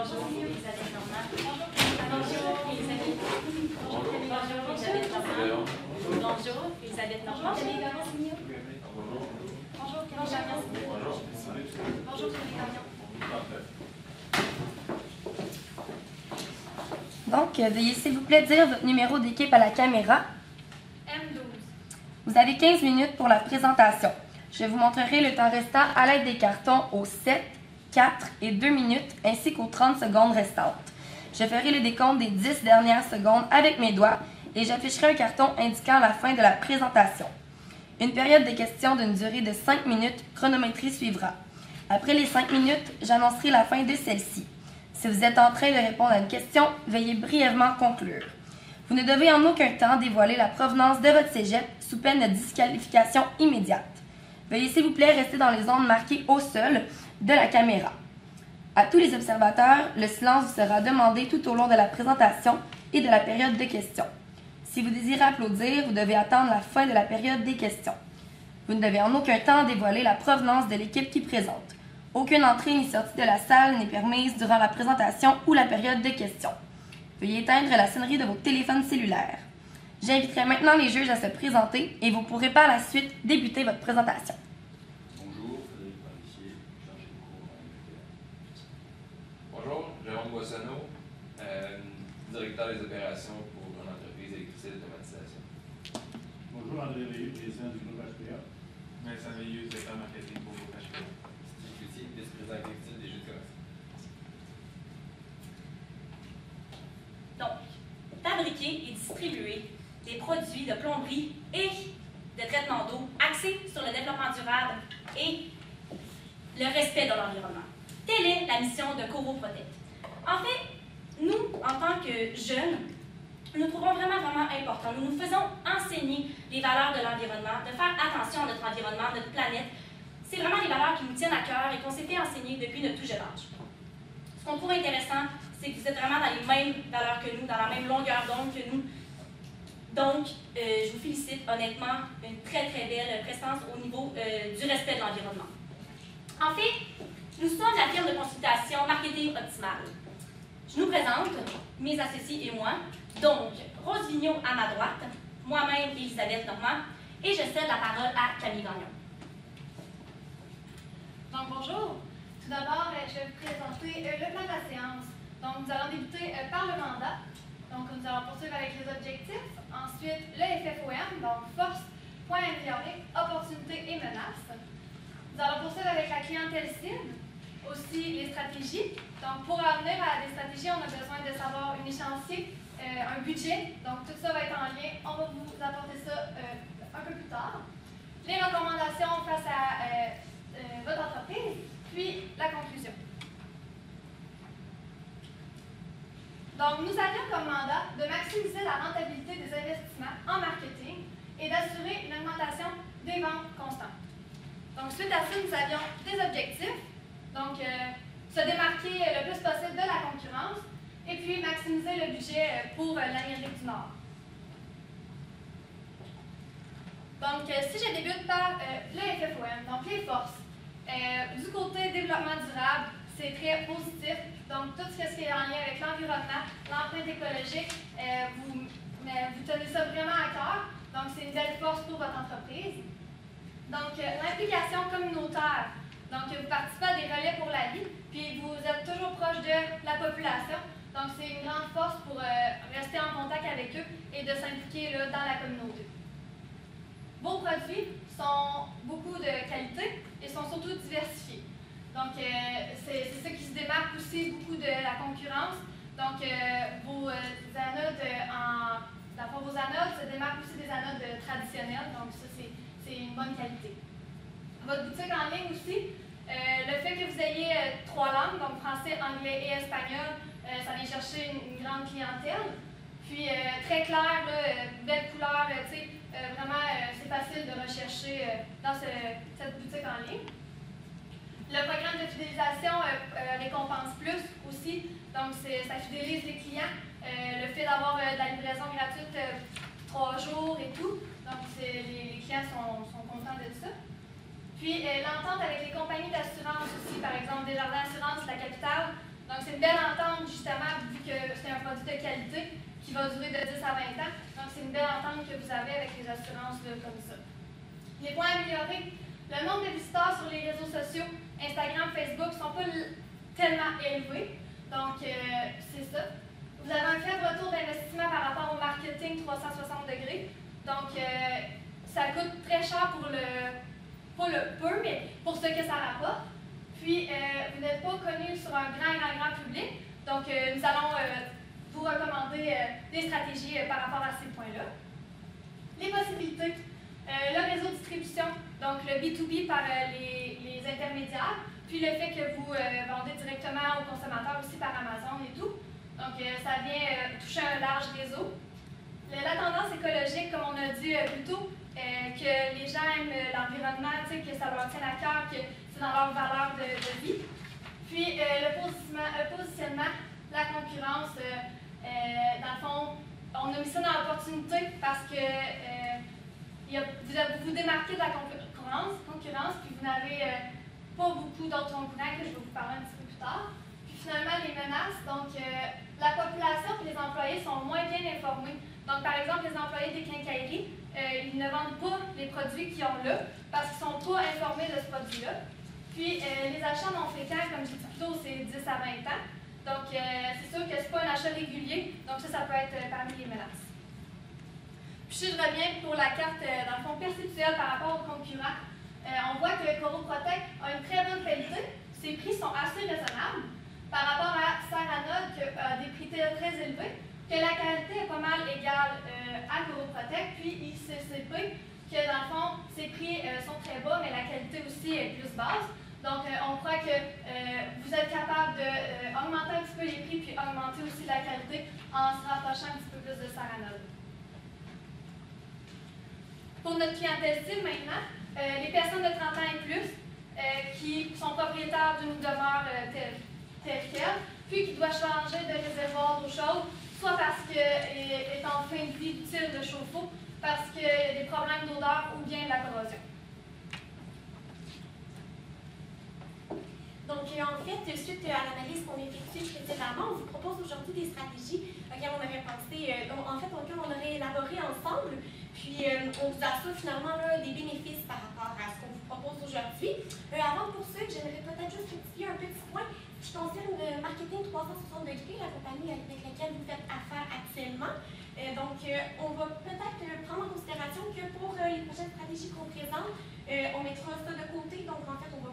Bonjour, Elisabeth Normand. Bonjour, Elisabeth. Bonjour, Elisabeth Normand. Bonjour, Elisabeth Normand. Bonjour, Camille Gagnon. Bonjour, Camille Gagnon. Bonjour, Camille Gagnon. Donc, veuillez s'il vous plaît dire votre numéro d'équipe à la caméra. M12. Vous avez 15 minutes pour la présentation. Je vous montrerai le temps restant à l'aide des cartons aux 7, 4 et 2 minutes ainsi qu'aux 30 secondes restantes. Je ferai le décompte des 10 dernières secondes avec mes doigts et j'afficherai un carton indiquant la fin de la présentation. Une période de questions d'une durée de 5 minutes chronométrée suivra. Après les 5 minutes, j'annoncerai la fin de celle-ci. Si vous êtes en train de répondre à une question, veuillez brièvement conclure. Vous ne devez en aucun temps dévoiler la provenance de votre cégep sous peine de disqualification immédiate. Veuillez s'il vous plaît rester dans les zones marquées au sol de la caméra. À tous les observateurs, le silence vous sera demandé tout au long de la présentation et de la période de questions. Si vous désirez applaudir, vous devez attendre la fin de la période des questions. Vous ne devez en aucun temps dévoiler la provenance de l'équipe qui présente. Aucune entrée ni sortie de la salle n'est permise durant la présentation ou la période de questions. Veuillez éteindre la sonnerie de vos téléphones cellulaires. J'inviterai maintenant les juges à se présenter et vous pourrez par la suite débuter votre présentation. Bonjour, Frédéric Parlissier, chargé de cours en MPA. Bonjour, Jérôme Boissonneau, directeur des opérations pour une entreprise électricité d'automatisation. Bonjour, André Veilleux, président du groupe HPA. Vincent Veilleux, directeur marketing pour groupe HPA. Steve Cloutier, vice-président exécutif des jeux de commerce. Donc, fabriquer et distribuer des produits de plomberie et de traitement d'eau axés sur le développement durable et le respect de l'environnement. Telle est la mission de Coro Protect. En fait, nous, en tant que jeunes, nous trouvons vraiment important. Nous nous faisons enseigner les valeurs de l'environnement, de faire attention à notre environnement, notre planète. C'est vraiment des valeurs qui nous tiennent à cœur et qu'on s'est fait enseigner depuis notre tout jeune âge. Ce qu'on trouve intéressant, c'est que vous êtes vraiment dans les mêmes valeurs que nous, dans la même longueur d'onde que nous. Donc, je vous félicite honnêtement, une très belle prestance au niveau du respect de l'environnement. En fait, nous sommes la firme de consultation Marketing Optimal. Je nous présente, mes associés et moi, donc Rose Vigneault à ma droite, moi-même Elisabeth Normand, et je cède la parole à Camille Gagnon. Donc bonjour. Tout d'abord, je vais vous présenter le plan de la séance. Donc nous allons débuter par le mandat. Donc nous allons poursuivre avec les objectifs. Ensuite, le FFOM, donc force, points améliorés, opportunités et menaces. Nous allons poursuivre avec la clientèle cible. Aussi les stratégies. Donc pour en venir à des stratégies, on a besoin de savoir un échéancier, un budget. Donc tout ça va être en lien. On va vous apporter ça un peu plus tard. Les recommandations face à votre entreprise, puis la conclusion. Donc nous avions comme mandat de maximiser la rentabilité des investissements en marketing et d'assurer une augmentation des ventes constantes. Donc suite à ça, nous avions des objectifs. Donc, se démarquer le plus possible de la concurrence et puis maximiser le budget pour l'Amérique du Nord. Donc, si je débute par le FFOM, donc les forces. Du côté développement durable, c'est très positif. Donc, tout ce qui est en lien avec l'environnement, l'empreinte écologique, vous tenez ça vraiment à cœur. Donc, c'est une belle force pour votre entreprise. Donc, l'implication communautaire. Donc, vous participez à des relais pour la vie, puis vous êtes toujours proche de la population. Donc, c'est une grande force pour rester en contact avec eux et de s'impliquer dans la communauté. Vos produits sont beaucoup de qualité et sont surtout diversifiés. Donc, c'est ça qui se démarque aussi beaucoup de la concurrence. Donc, vos anodes vos anodes se démarquent aussi des anodes traditionnelles. Donc, ça, c'est une bonne qualité. Votre boutique en ligne aussi, le fait que vous ayez 3 langues, donc français, anglais et espagnol, ça vient chercher une grande clientèle. Puis très clair, belle couleur, vraiment c'est facile de rechercher dans cette boutique en ligne. Le programme de fidélisation Récompense Plus aussi, donc ça fidélise les clients. Le fait d'avoir de la livraison gratuite 3 jours et tout, donc les clients sont contents de ça. Puis l'entente avec les compagnies d'assurance aussi, par exemple Desjardins Assurance, la Capitale, Donc, c'est une belle entente, justement, vu que c'est un produit de qualité qui va durer de 10 à 20 ans. Donc, c'est une belle entente que vous avez avec les assurances comme ça. Les points améliorés. Le nombre de visiteurs sur les réseaux sociaux, Instagram, Facebook, ne sont pas tellement élevés. Donc, c'est ça. Vous avez un faible retour d'investissement par rapport au marketing 360 degrés. Donc, ça coûte très cher pour pas le peu, mais pour ce que ça rapporte. Puis, vous n'êtes pas connu sur un grand public. Donc, nous allons vous recommander des stratégies par rapport à ces points-là. Les possibilités. Le réseau de distribution, donc le B2B par les intermédiaires, puis le fait que vous vendez directement aux consommateurs aussi par Amazon et tout. Donc, ça vient toucher un large réseau. La tendance écologique, comme on a dit plus tôt, que les gens aiment l'environnement, que ça leur tient à cœur, que c'est dans leur valeur de vie. Puis, le positionnement, la concurrence, dans le fond, on a mis ça dans l'opportunité parce que vous vous démarquez de la concurrence, puis vous n'avez pas beaucoup d'autres concurrents que je vais vous parler un petit peu plus tard. Puis finalement, les menaces, donc la population et les employés sont moins bien informés. Donc par exemple, les employés des quincailleries, ils ne vendent pas les produits qu'ils ont là parce qu'ils ne sont pas informés de ce produit-là. Puis les achats non fréquents, comme j'ai dit plus tôt, c'est 10 à 20 ans. Donc c'est sûr que ce n'est pas un achat régulier, donc ça peut être parmi les menaces. Puis si je reviens pour la carte, dans le fond, perceptuelle par rapport aux concurrents, on voit que Coroprotect a une très bonne qualité. Ses prix sont assez raisonnables par rapport à Saranode qui a des prix très élevés, que la qualité est pas mal égale à Coroprotect, puis ICCP, que dans le fond, ses prix sont très bas, mais la qualité aussi est plus basse. Donc, on croit que vous êtes capable d'augmenter un petit peu les prix, puis augmenter aussi la qualité en se rapprochant un petit peu plus de Saranode. Pour notre clientèle cible maintenant, les personnes de 30 ans et plus qui sont propriétaires d'une demeure telle quelle, puis qui doivent changer de réservoir d'eau chaude, soit parce qu'elle est en fin de vie utile de chauffe-eau, parce qu'il y a des problèmes d'odeur ou bien de la corrosion. Donc, en fait, suite à l'analyse qu'on a effectuée précédemment, on vous propose aujourd'hui des stratégies auxquelles on avait pensé, auxquelles on aurait élaboré ensemble. Puis, on vous assure finalement là, des bénéfices par rapport à ce qu'on vous propose aujourd'hui. Avant de poursuivre, j'aimerais peut-être juste rectifier un petit point qui concerne le marketing 360 degrés, la compagnie avec laquelle vous faites affaire actuellement. On va peut-être prendre en considération que pour les prochaines stratégies qu'on présente, on mettra ça de côté. Donc, en fait, on va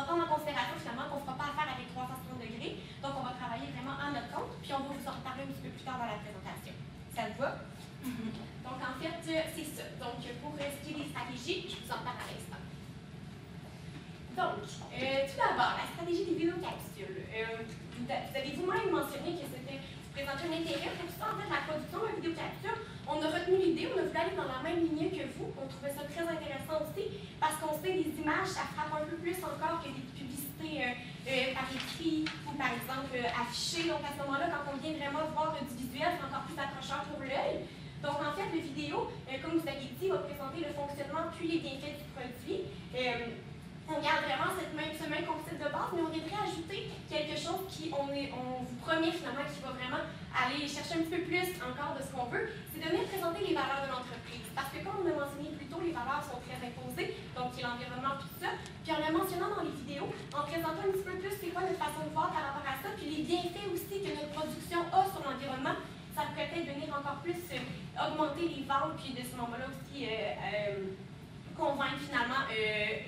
prendre en considération finalement qu'on ne fera pas affaire avec 360 degrés. Donc, on va travailler vraiment à notre compte. Puis, on va vous en reparler un petit peu plus tard dans la présentation. Ça vous va? Donc, en fait, c'est ça. Donc, pour ce qui est des stratégies, je vous en parle à l'instant. Donc, tout d'abord, la stratégie des vidéocapsules. Vous avez vous-même mentionné que c'était présenter un intérêt pour ça. En fait, la production de vidéocapsule, on a retenu l'idée, on a voulu aller dans la même lignée que vous. On trouvait ça très intéressant aussi parce qu'on sait des images, ça frappe un peu plus encore que des publicités par écrit ou par exemple affichées. Donc, à ce moment-là, quand on vient vraiment voir du visuel, c'est encore plus accrocheur pour l'œil. Donc, en fait, le vidéo, comme vous avez dit, va présenter le fonctionnement puis les bienfaits du produit. On garde vraiment ce même concept de base, mais on devrait ajouter quelque chose on vous promet finalement qui va vraiment aller chercher un petit peu plus encore de ce qu'on veut, c'est de venir présenter les valeurs de l'entreprise. Parce que comme on a mentionné plus tôt, les valeurs sont très imposées, donc c'est l'environnement tout ça. Puis en le mentionnant dans les vidéos, en présentant un petit peu plus c'est quoi notre façon de voir par rapport à ça, puis les bienfaits aussi que notre production a sur l'environnement, ça pourrait peut-être venir encore plus augmenter les ventes, puis de ce moment-là aussi convaincre finalement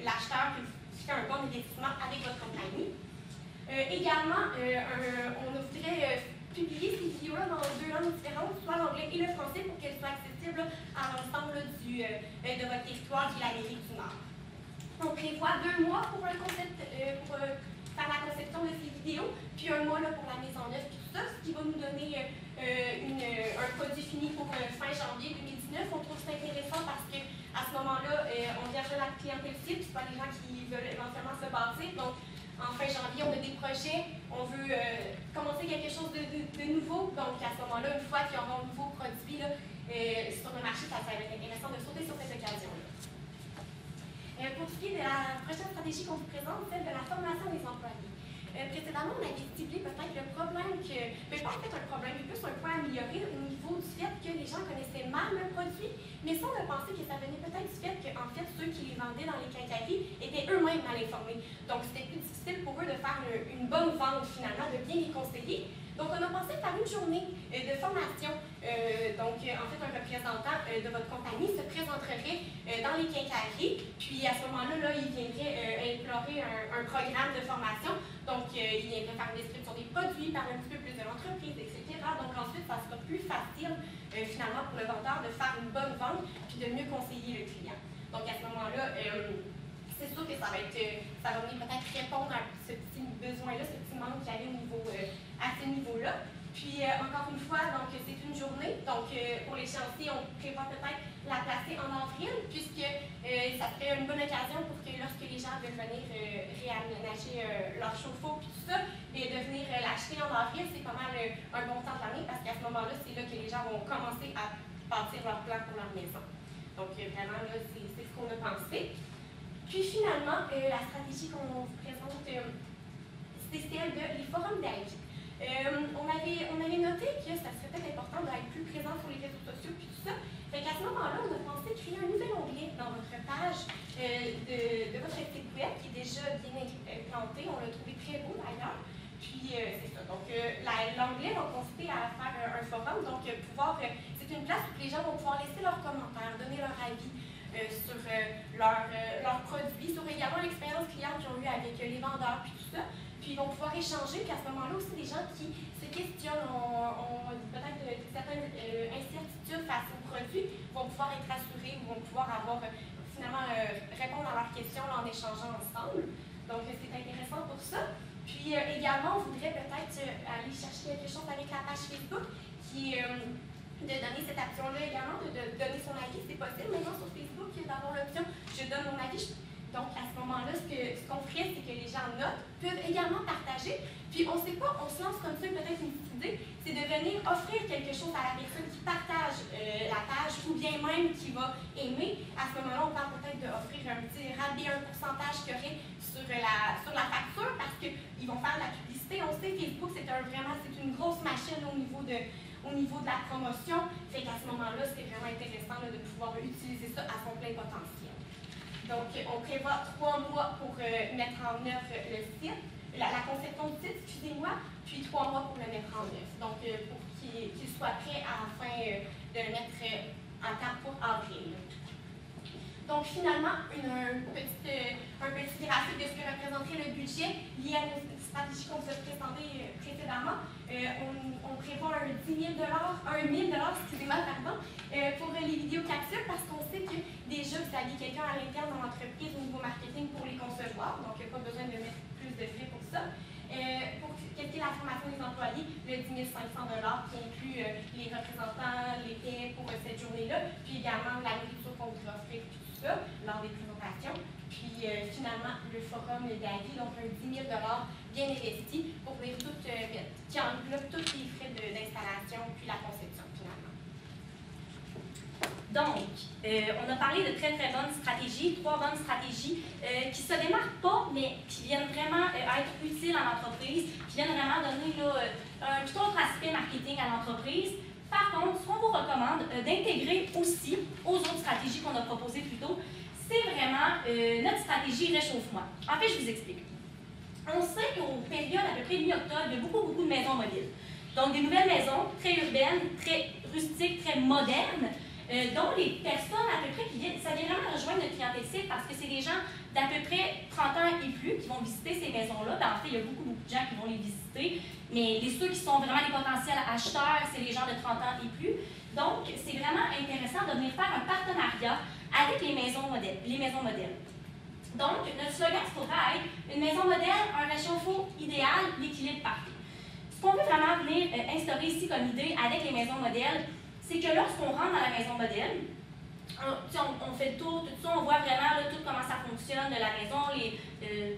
l'acheteur que vous faites un bon investissement avec votre compagnie. Également, on voudrait publier ces vidéos-là dans 2 langues différentes, soit l'anglais et le français, pour qu'elles soient accessibles à l'ensemble de votre territoire, qui est l'Amérique du Nord. On prévoit 2 mois pour faire la conception de ces vidéos, puis 1 mois là, pour la mise en œuvre, tout ça, ce qui va nous donner un produit fini pour fin janvier 2019. On trouve ça intéressant parce que à ce moment-là, on vient de la clientèle cible, c'est pas les gens qui veulent éventuellement se bâtir. Donc, en fin janvier, on a des projets, on veut commencer quelque chose de nouveau. Donc, à ce moment-là, une fois qu'il y aura un nouveau produit là, sur le marché, ça va être intéressant de sauter sur cette occasion-là. Pour ce qui est de la prochaine stratégie qu'on vous présente, celle de la formation des employés. Précédemment, on avait ciblé peut-être le problème mais pas en fait un problème, mais plus un point à améliorer au niveau du fait que les gens connaissaient mal le produit, mais ça, on a pensé que ça venait peut-être du fait qu'en fait, ceux qui les vendaient dans les quincailleries étaient eux-mêmes mal informés. Donc, c'était plus difficile pour eux de faire une bonne vente, finalement, de bien les conseiller. Donc, on a pensé faire une journée de formation. En fait, un représentant de votre compagnie se présenterait dans les quincailleries. Puis, à ce moment-là, il viendrait implorer un programme de formation. Donc, il viendrait faire une description des produits, parler un petit peu plus de l'entreprise, etc. Donc, ensuite, ça sera plus facile, finalement, pour le vendeur de faire une bonne vente puis de mieux conseiller le client. Donc, à ce moment-là, c'est sûr que ça va venir peut-être répondre à ce petit besoin-là, ce petit manque qu'il y avait à ce niveau-là. Puis, encore une fois, donc c'est une journée. Donc, pour l'échéancier, on prévoit peut-être la placer en avril, puisque ça serait une bonne occasion pour que lorsque les gens veulent venir réaménager leur chauffe-eau et tout ça, et de venir l'acheter en avril, c'est pas mal un bon temps de l'année, parce qu'à ce moment-là, c'est là que les gens vont commencer à bâtir leur plan pour leur maison. Donc, vraiment, là, c'est ce qu'on a pensé. Puis finalement, la stratégie qu'on vous présente, c'est celle des forums d'avis. On avait noté que ça serait peut-être important d'être plus présent sur les réseaux sociaux et tout ça. Fait qu'à ce moment-là, on a pensé créer un nouvel onglet dans votre page de votre site web qui est déjà bien implanté. On l'a trouvé très beau d'ailleurs. Puis c'est ça. Donc l'onglet va consister à faire un forum. Donc c'est une place où les gens vont pouvoir laisser leurs commentaires, donner leur avis sur leurs produits, sur également l'expérience client qu'ils ont eu avec les vendeurs puis tout ça. Puis ils vont pouvoir échanger, puis à ce moment-là aussi, des gens qui se questionnent, ont peut-être certaines incertitudes face aux produits, vont pouvoir être rassurés ou vont pouvoir finalement répondre à leurs questions en échangeant ensemble. Donc c'est intéressant pour ça. Puis également, on voudrait peut-être aller chercher quelque chose avec la page Facebook qui de donner cette option-là également, de donner son avis. C'est possible maintenant sur Facebook d'avoir l'option « je donne mon avis ». Donc, à ce moment-là, ce qu'on ferait, c'est que les gens notent, peuvent également partager. Puis, on ne sait pas, on se lance comme ça, peut-être une petite idée, c'est de venir offrir quelque chose à la personne qui partage la page ou bien même qui va aimer. À ce moment-là, on parle peut-être d'offrir un petit rabais, un pourcentage qu'il y aurait sur la facture parce qu'ils vont faire de la publicité. On sait que Facebook, c'est une grosse machine au niveau de la promotion. Fait qu'à ce moment-là, c'est vraiment intéressant de pouvoir utiliser ça à son plein potentiel. Donc, on prévoit 3 mois pour mettre en œuvre le site, la conception du site, excusez-moi, puis 3 mois pour le mettre en œuvre. Donc, pour qu'il soit prêt à la fin de le mettre en temps pour avril. Donc, finalement, un petit graphique de ce que représenterait le budget lié à la stratégie qu'on vous a présentée précédemment. On prévoit un 10 000 excusez-moi, pour les vidéocapsules parce qu'on sait que déjà, vous aviez quelqu'un à l'interne dans l'entreprise au niveau marketing pour les concevoir, donc il n'y a pas besoin de mettre plus de frais pour ça. Pour calculer la formation des employés, le 10 500 qui inclut les représentants, les paix pour cette journée-là, puis également la nourriture qu'on voudrait offrir, tout ça, lors des présentations. Puis finalement, le forum d'avis, donc un 10 000 bien investi pour venir qui englobe tous les frais d'installation puis la conception finalement. Donc, on a parlé de très très bonnes stratégies, 3 bonnes stratégies qui ne se démarquent pas, mais qui viennent vraiment être utiles à l'entreprise, qui viennent vraiment donner un tout autre aspect marketing à l'entreprise. Par contre, ce qu'on vous recommande d'intégrer aussi aux autres stratégies qu'on a proposées plus tôt, c'est vraiment notre stratégie réchauffe-moi. En fait, je vous explique. On sait qu'aux périodes à peu près mi-octobre, il y a beaucoup de maisons mobiles. Donc, des nouvelles maisons très urbaines, très rustiques, très modernes, dont les personnes à peu près qui viennent, ça vient vraiment rejoindre notre clientèle cible parce que c'est des gens d'à peu près 30 ans et plus qui vont visiter ces maisons-là. En fait, il y a beaucoup de gens qui vont les visiter, mais ceux qui sont vraiment les potentiels acheteurs, c'est les gens de 30 ans et plus. Donc, c'est vraiment intéressant de venir faire un partenariat avec les maisons modèles. Donc, notre slogan pourra être « Une maison modèle, un réchauffe-eau idéal, l'équilibre parfait ». Ce qu'on veut vraiment venir instaurer ici comme idée avec les maisons modèles, c'est que lorsqu'on rentre dans la maison modèle, on fait le tour, tout ça, on voit vraiment tout comment ça fonctionne de la maison,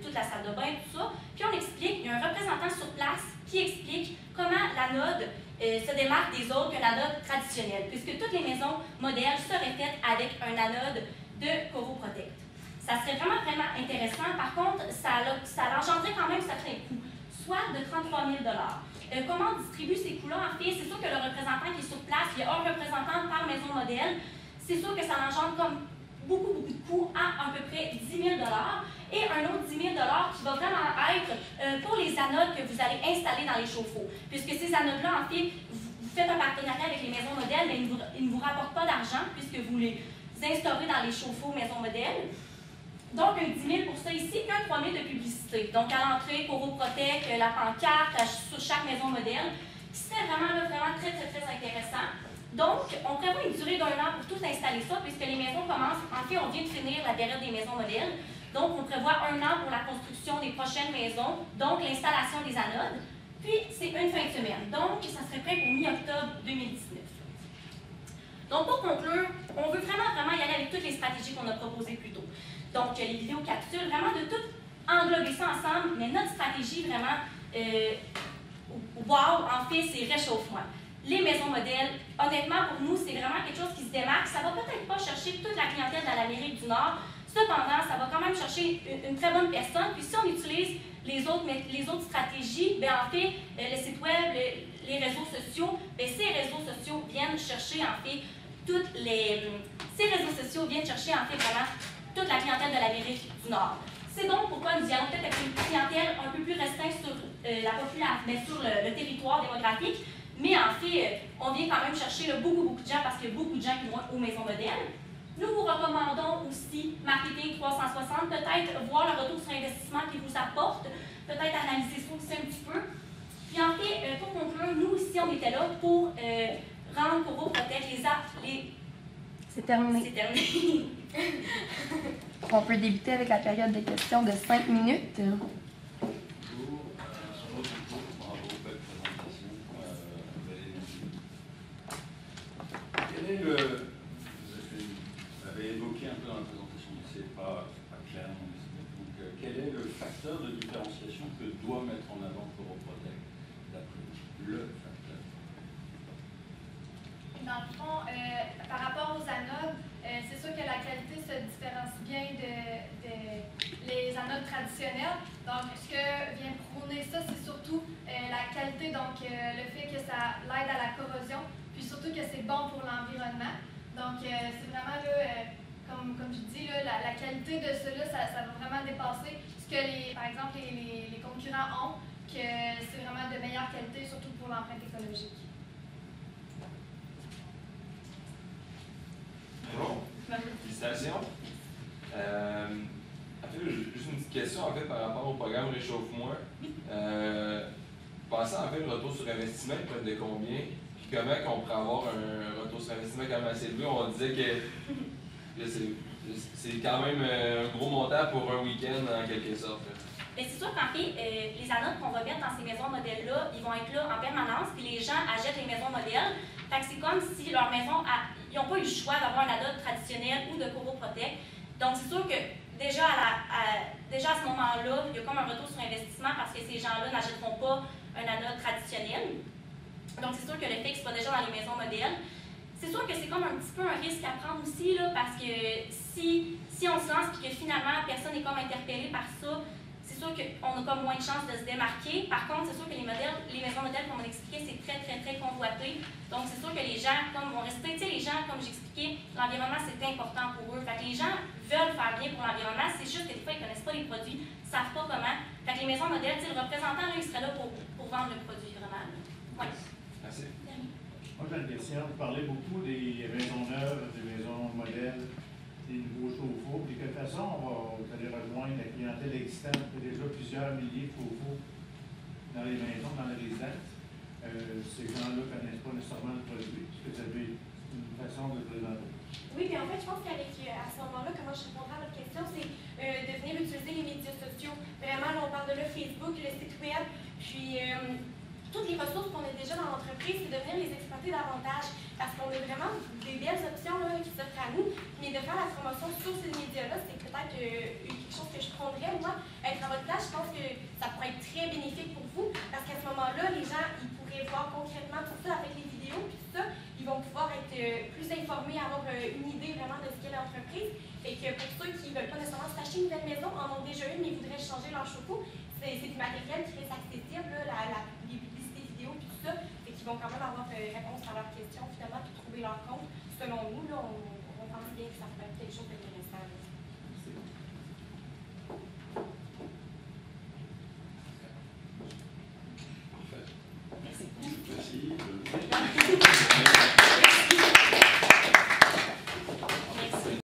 toute la salle de bain, tout ça. Puis on explique, il y a un représentant sur place qui explique comment l'anode se démarque des autres que l'anode traditionnelle, puisque toutes les maisons modèles seraient faites avec un anode de Coroprotect. Ça serait vraiment intéressant. Par contre, ça engendrerait quand même certains coûts. soit de 33 000 Comment on distribue ces coûts-là? En fait, c'est sûr que le représentant qui est sur place, il y a un représentant par maison modèle. C'est sûr que ça engendre comme beaucoup de coûts à peu près 10 000 et un autre 10 000 qui va vraiment être pour les anodes que vous allez installer dans les chauffe-eau. Puisque ces anodes-là, en fait, vous faites un partenariat avec les maisons modèles, mais ils ne vous rapportent pas d'argent puisque vous les instaurez dans les chauffe-eau maisons modèles. Donc, un 10 000 pour ça ici, et un 3 000 de publicité. Donc, à l'entrée, Coroprotec, la pancarte, sur chaque maison modèle. C'est vraiment très intéressant. Donc, on prévoit une durée d'1 an pour tout installer ça, puisque les maisons commencent. En fait, on vient de finir la période des maisons modèles. Donc, on prévoit 1 an pour la construction des prochaines maisons, donc l'installation des anodes. Puis, c'est une fin de semaine. Donc, ça serait prêt pour mi-octobre 2019. Donc, pour conclure, on veut vraiment y aller avec toutes les stratégies qu'on a proposées plus tôt. Donc, les vidéos capsules, vraiment de tout englober ça ensemble, mais notre stratégie vraiment, wow, en fait, c'est réchauffement. Les maisons modèles, honnêtement, pour nous, c'est vraiment quelque chose qui se démarque. Ça ne va peut-être pas chercher toute la clientèle de l'Amérique du Nord. Cependant, ça va quand même chercher une très bonne personne. Puis si on utilise les autres stratégies, bien, en fait, le site web, les réseaux sociaux, bien, ces réseaux sociaux viennent chercher, en fait, vraiment toute la clientèle de l'Amérique du Nord. C'est donc pourquoi nous y allons peut-être avec une clientèle un peu plus restreinte sur la population, mais sur le territoire démographique. Mais en fait, on vient quand même chercher beaucoup de gens parce qu'il y a beaucoup de gens qui vont aux maisons modèles. Nous vous recommandons aussi Marketing 360, peut-être voir le retour sur investissement qui vous apporte, peut-être analyser ça aussi un petit peu. Puis en fait, pour conclure, nous ici, on était là pour rendre Coroprotec les... C'est terminé. C'est terminé. On peut débuter avec la période de questions de 5 minutes. Bonjour, bravo, belle présentation. Quel est vous avez évoqué un peu dans la présentation, mais c'est pas clair. Donc, quel est le facteur de différenciation que doit mettre en avant Coroprotec, d'après vous? Le facteur. Dans le fond, par rapport aux anodes, c'est sûr que la qualité se différencie bien les anodes traditionnelles. Donc, ce que vient prôner ça, c'est surtout la qualité, donc le fait que ça l'aide à la corrosion, puis surtout que c'est bon pour l'environnement. Donc, c'est vraiment là, comme je dis, là, la qualité de cela, ça va vraiment dépasser ce que, par exemple, les concurrents ont, que c'est vraiment de meilleure qualité, surtout pour l'empreinte écologique. Bonjour. Félicitations. En fait, juste une petite question en fait, par rapport au programme Réchauffe-moi. Pensez en fait le retour sur investissement, il peut être de combien? Puis comment qu'on pourrait avoir un retour sur investissement quand même assez élevé? On disait que c'est quand même un gros montant pour un week-end en quelque sorte. Mais c'est sûr qu'en fait, les anodes qu'on va mettre dans ces maisons modèles-là, ils vont être là en permanence, puis les gens achètent les maisons modèles. Fait que c'est comme si leur maison, ils n'ont pas eu le choix d'avoir un anode traditionnel ou de Coroprotec. Donc c'est sûr que déjà à ce moment-là, il y a comme un retour sur investissement parce que ces gens-là n'achèteront pas un anode traditionnel. Donc c'est sûr que le fait qu'ils soient déjà dans les maisons modèles, c'est sûr que c'est comme un petit peu un risque à prendre aussi, là, parce que si on se lance et que finalement personne n'est comme interpellé par ça, c'est sûr qu'on a comme moins de chances de se démarquer. Par contre, c'est sûr que les maisons modèles, comme on expliquait, c'est très convoité. Donc, c'est sûr que les gens, comme vont rester, tu sais, les gens, comme j'expliquais, l'environnement, c'est important pour eux. Fait que les gens veulent faire bien pour l'environnement, c'est juste que des fois, ils ne connaissent pas les produits, ne savent pas comment. Fait que les maisons modèles, tu sais, le représentant, là, il serait là pour vendre le produit, vraiment. Oui. Merci. Moi, j'ai une question. Vous parlez beaucoup des maisons neuves, des maisons modèles, des nouveaux chauffe-eau. De quelle façon vous allez rejoindre la clientèle existante? Il y a déjà plusieurs milliers de chauffe-eau dans les maisons, dans les résidences. Ces gens-là ne connaissent pas nécessairement le produit. Est-ce que vous avez une façon de le présenter? Oui, mais en fait, je pense qu'à ce moment-là, comment je répondrai à votre question, c'est de venir utiliser les médias sociaux. Vraiment, là, on parle de là, Facebook, le site web, puis toutes les ressources qu'on a déjà dans l'entreprise, c'est de venir les exploiter davantage. Parce qu'on a vraiment des belles options là, qui s'offrent à nous. Mais de faire la promotion sur ces médias-là, c'est peut-être quelque chose que je prendrais, moi. Être à votre place, je pense que ça pourrait être très bénéfique pour vous. Parce qu'à ce moment-là, les gens ils pourraient voir concrètement tout ça avec les vidéos, puis tout ça. Ils vont pouvoir être plus informés, avoir une idée vraiment de ce qu'est l'entreprise. Et que pour ceux qui ne veulent pas nécessairement s'acheter une nouvelle maison, en ont déjà une, mais voudraient changer leur chauffe-eau, c'est du matériel qui reste accessible. les publicités vidéo, puis tout ça, et qui vont quand même avoir réponse à leurs questions, finalement, puis trouver leur compte. Selon nous, là, on pense bien que ça peut être quelque chose d'intéressant.